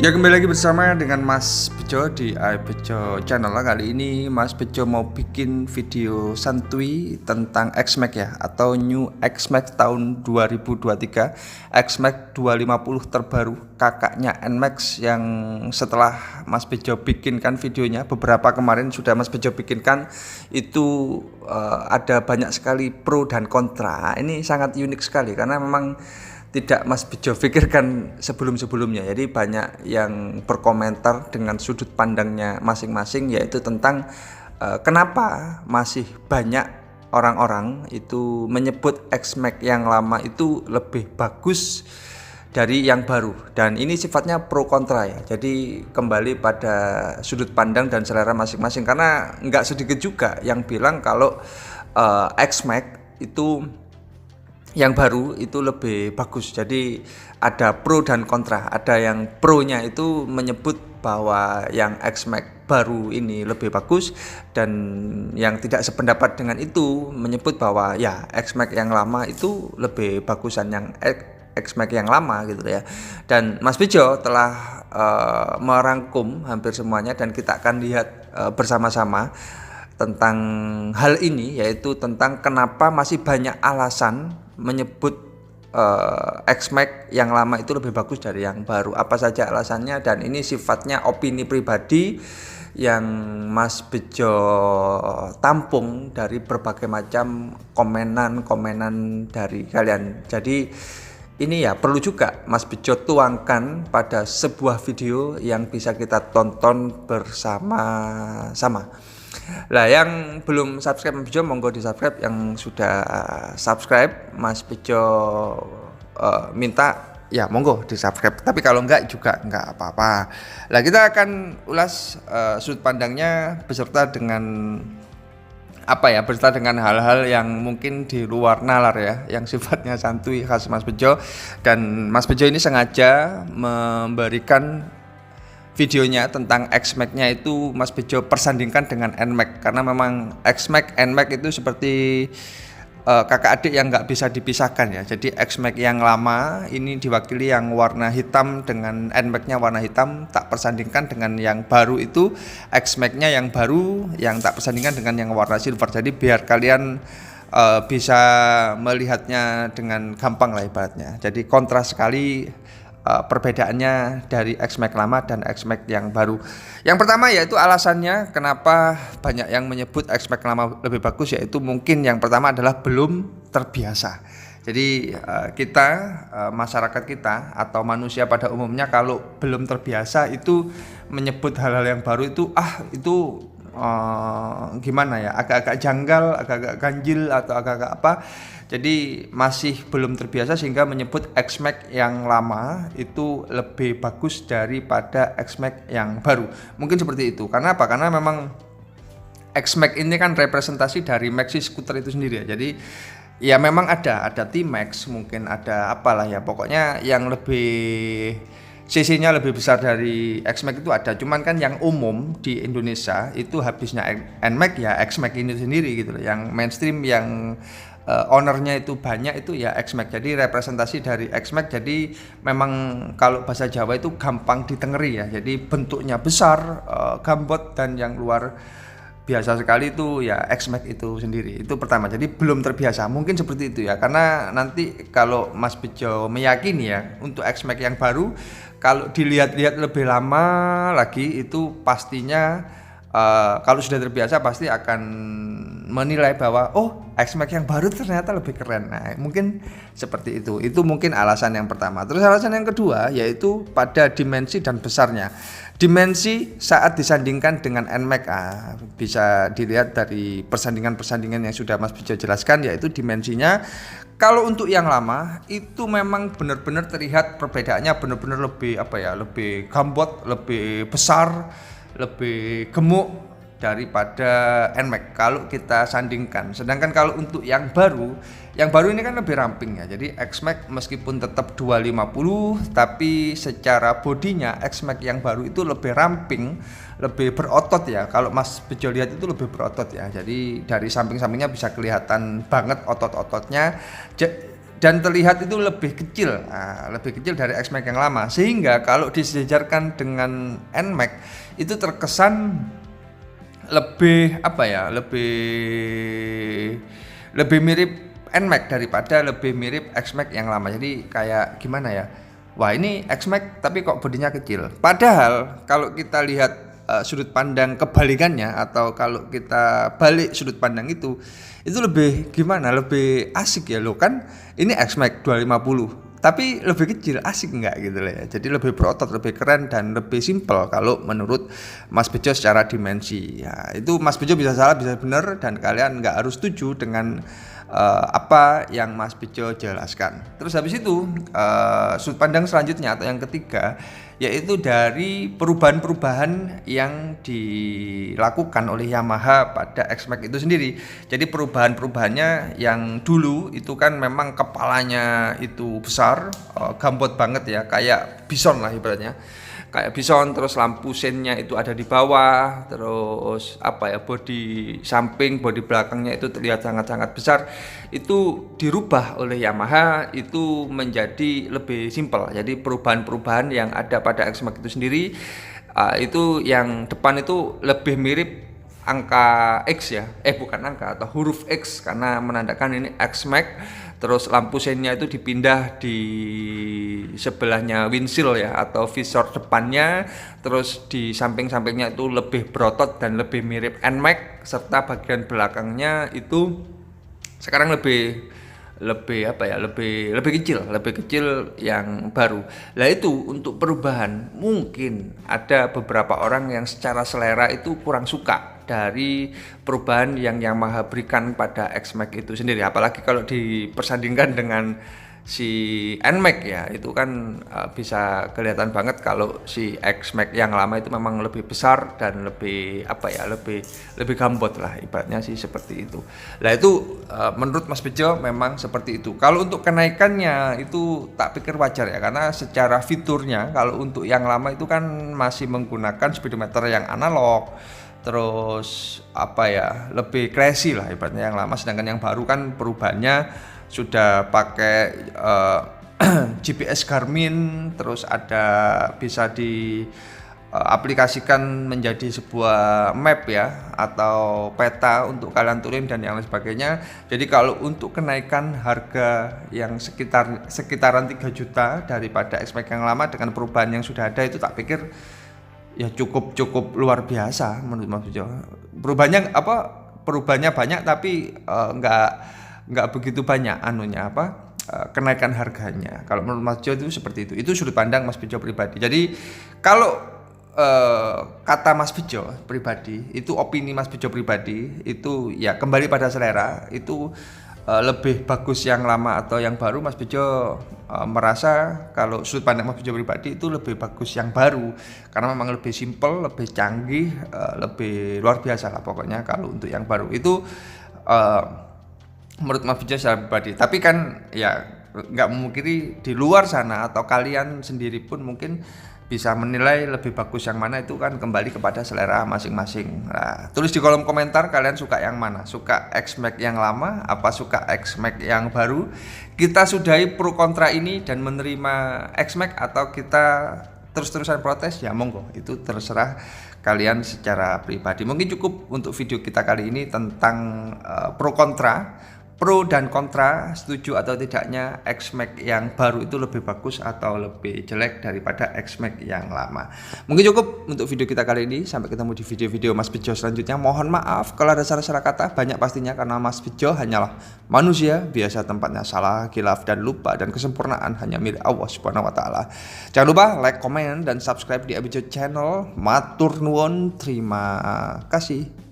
Ya, kembali lagi bersama dengan Mas Bejo di Bejo Channel. Kali ini Mas Bejo mau bikin video santuy tentang X-Max ya, atau New X-Max tahun 2023, X-Max 250 terbaru, kakaknya N-Max, yang setelah Mas Bejo bikinkan videonya beberapa kemarin sudah Mas Bejo bikinkan itu ada banyak sekali pro dan kontra. Ini sangat unik sekali karena memang tidak Mas Bejo pikirkan sebelum-sebelumnya. Jadi banyak yang berkomentar dengan sudut pandangnya masing-masing, yaitu tentang kenapa masih banyak orang-orang itu menyebut X-Max yang lama itu lebih bagus dari yang baru. Dan ini sifatnya pro kontra ya. Jadi kembali pada sudut pandang dan selera masing-masing, karena nggak sedikit juga yang bilang kalau X-Max itu yang baru itu lebih bagus. Jadi ada pro dan kontra. Ada yang pro-nya itu menyebut bahwa yang X-Max baru ini lebih bagus, dan yang tidak sependapat dengan itu menyebut bahwa ya X-Max yang lama itu lebih bagusan yang X-Max yang lama gitu ya. Dan Mas Bejo telah merangkum hampir semuanya, dan kita akan lihat bersama-sama tentang hal ini, yaitu tentang kenapa masih banyak alasan menyebut X-Max yang lama itu lebih bagus dari yang baru. Apa saja alasannya, dan ini sifatnya opini pribadi yang Mas Bejo tampung dari berbagai macam komenan dari kalian. Jadi ini ya perlu juga Mas Bejo tuangkan pada sebuah video yang bisa kita tonton bersama-sama. Lah, yang belum subscribe Mas Bejo monggo di subscribe, yang sudah subscribe Mas Bejo minta ya monggo di subscribe, tapi kalau enggak juga enggak apa-apa. Lah, kita akan ulas sudut pandangnya beserta dengan beserta dengan hal-hal yang mungkin di luar nalar ya, yang sifatnya santuy khas Mas Bejo. Dan Mas Bejo ini sengaja memberikan videonya tentang X-Max-nya itu Mas Bejo persandingkan dengan N-Max, karena memang X-Max, N-Max itu seperti kakak adik yang nggak bisa dipisahkan ya. Jadi X-Max yang lama ini diwakili yang warna hitam dengan N-Max-nya warna hitam, tak persandingkan dengan yang baru itu X-Max-nya yang baru yang tak persandingkan dengan yang warna silver. Jadi biar kalian bisa melihatnya dengan gampang lah ibaratnya. Jadi kontras sekali perbedaannya dari X-Max lama dan X-Max yang baru. Yang pertama yaitu alasannya kenapa banyak yang menyebut X-Max lama lebih bagus, yaitu mungkin yang pertama adalah belum terbiasa. Jadi kita, masyarakat kita atau manusia pada umumnya kalau belum terbiasa itu menyebut hal-hal yang baru itu gimana ya, agak-agak janggal, agak-agak ganjil atau agak-agak apa. Jadi masih belum terbiasa sehingga menyebut X-Max yang lama itu lebih bagus daripada X-Max yang baru. Mungkin seperti itu. Karena apa? Karena memang X-Max ini kan representasi dari maxi scooter itu sendiri ya. Jadi ya memang ada T-Max, mungkin ada apalah ya. Pokoknya yang lebih CC-nya lebih besar dari X-Max itu ada. Cuman kan yang umum di Indonesia itu habisnya N-Max ya X-Max ini sendiri gitu loh. Yang mainstream, yang ownernya itu banyak itu ya X-Max. Jadi representasi dari X-Max. Jadi memang kalau bahasa Jawa itu gampang ditengeri ya. Jadi bentuknya besar, gambot, dan yang luar biasa sekali itu ya X-Max itu sendiri. Itu pertama. Jadi belum terbiasa. Mungkin seperti itu ya. Karena nanti kalau Mas Bejo meyakini ya untuk X-Max yang baru, kalau dilihat-lihat lebih lama lagi itu pastinya kalau sudah terbiasa pasti akan menilai bahwa X-Max yang baru ternyata lebih keren. Nah, mungkin seperti itu. Itu mungkin alasan yang pertama. Terus alasan yang kedua yaitu pada dimensi dan besarnya. Dimensi saat disandingkan dengan N-Max bisa dilihat dari persandingan-persandingan yang sudah Mas Bejo jelaskan, yaitu dimensinya. Kalau untuk yang lama itu memang benar-benar terlihat perbedaannya benar-benar lebih gambot, lebih besar, lebih gemuk daripada N-Max kalau kita sandingkan. Sedangkan kalau untuk yang baru ini kan lebih ramping ya. Jadi X-Max meskipun tetap 250, tapi secara bodinya X-Max yang baru itu lebih ramping, lebih berotot ya. Kalau Mas Bejo lihat itu lebih berotot ya. Jadi dari samping-sampingnya bisa kelihatan banget otot-ototnya. dan terlihat itu lebih kecil, lebih kecil dari X-Max yang lama, sehingga kalau disejarkan dengan NMAX itu terkesan lebih lebih mirip NMAX daripada lebih mirip X-Max yang lama. Jadi kayak gimana ya, wah ini X-Max tapi kok bodinya kecil, padahal kalau kita lihat sudut pandang kebalikannya, atau kalau kita balik sudut pandang itu lebih gimana, lebih asik ya, lo kan ini X-Max 250 tapi lebih kecil, asik nggak gitu lah ya. Jadi lebih berotot, lebih keren, dan lebih simpel kalau menurut Mas Bejo secara dimensi ya. Itu Mas Bejo bisa salah bisa benar, dan kalian nggak harus setuju dengan apa yang Mas Bejo jelaskan. Terus habis itu sudut pandang selanjutnya atau yang ketiga, yaitu dari perubahan-perubahan yang dilakukan oleh Yamaha pada X-Max itu sendiri. Jadi perubahan-perubahannya yang dulu itu kan memang kepalanya itu besar, gambot banget ya, kayak bison lah ibaratnya. Kayak bison, terus lampu sennya itu ada di bawah, terus bodi samping, bodi belakangnya itu terlihat sangat-sangat besar. Itu dirubah oleh Yamaha itu menjadi lebih simpel. Jadi perubahan-perubahan yang ada pada X-Max itu sendiri, itu yang depan itu lebih mirip angka X ya, bukan angka, atau huruf X, karena menandakan ini X-Max. Terus lampu sennya itu dipindah di sebelahnya windshield ya, atau visor depannya. Terus di samping-sampingnya itu lebih berotot dan lebih mirip NMAX, serta bagian belakangnya itu sekarang lebih kecil yang baru. Lah itu untuk perubahan, mungkin ada beberapa orang yang secara selera itu kurang suka dari perubahan yang Yamaha berikan pada X-Max itu sendiri, apalagi kalau dipersandingkan dengan si NMAX ya. Itu kan bisa kelihatan banget kalau si X-Max yang lama itu memang lebih besar dan lebih lebih gambot lah ibaratnya sih, seperti itu. Lah itu menurut Mas Bejo memang seperti itu. Kalau untuk kenaikannya itu tak pikir wajar ya, karena secara fiturnya kalau untuk yang lama itu kan masih menggunakan speedometer yang analog, terus lebih classy lah ibaratnya yang lama. Sedangkan yang baru kan perubahannya sudah pakai GPS Garmin, terus bisa diaplikasikan menjadi sebuah map ya, atau peta untuk kalian turin dan yang lain sebagainya. Jadi kalau untuk kenaikan harga yang sekitaran 3 juta daripada X-Max yang lama dengan perubahan yang sudah ada, itu tak pikir ya cukup luar biasa menurut Mas Bejo. Perubahannya banyak, tapi nggak begitu banyak kenaikan harganya. Kalau menurut Mas Bejo itu seperti itu. Itu sudut pandang Mas Bejo pribadi. Jadi kalau kata Mas Bejo pribadi, itu opini Mas Bejo pribadi, itu ya kembali pada selera. Itu lebih bagus yang lama atau yang baru, Mas Bejo merasa kalau sudut pandang Mas Bejo pribadi itu lebih bagus yang baru, karena memang lebih simpel, lebih canggih, lebih luar biasa lah pokoknya kalau untuk yang baru itu menurut Mas Bejo secara pribadi. Tapi kan ya nggak memungkiri di luar sana atau kalian sendiri pun mungkin bisa menilai lebih bagus yang mana, itu kan kembali kepada selera masing-masing. Nah, tulis di kolom komentar kalian suka yang mana, suka X-Max yang lama apa suka X-Max yang baru. Kita sudahi pro kontra ini dan menerima X-Max, atau kita terus-terusan protes, ya monggo, itu terserah kalian secara pribadi. Mungkin cukup untuk video kita kali ini tentang pro dan kontra, setuju atau tidaknya X-Max yang baru itu lebih bagus atau lebih jelek daripada X-Max yang lama. Mungkin cukup untuk video kita kali ini. Sampai ketemu di video-video Mas Bejo selanjutnya. Mohon maaf kalau ada salah-salah kata, banyak pastinya karena Mas Bejo hanyalah manusia biasa, tempatnya salah, khilaf dan lupa, dan kesempurnaan hanya milik Allah Subhanahu wa taala. Jangan lupa like, comment, dan subscribe di Bejo Channel. Matur nuwun, terima kasih.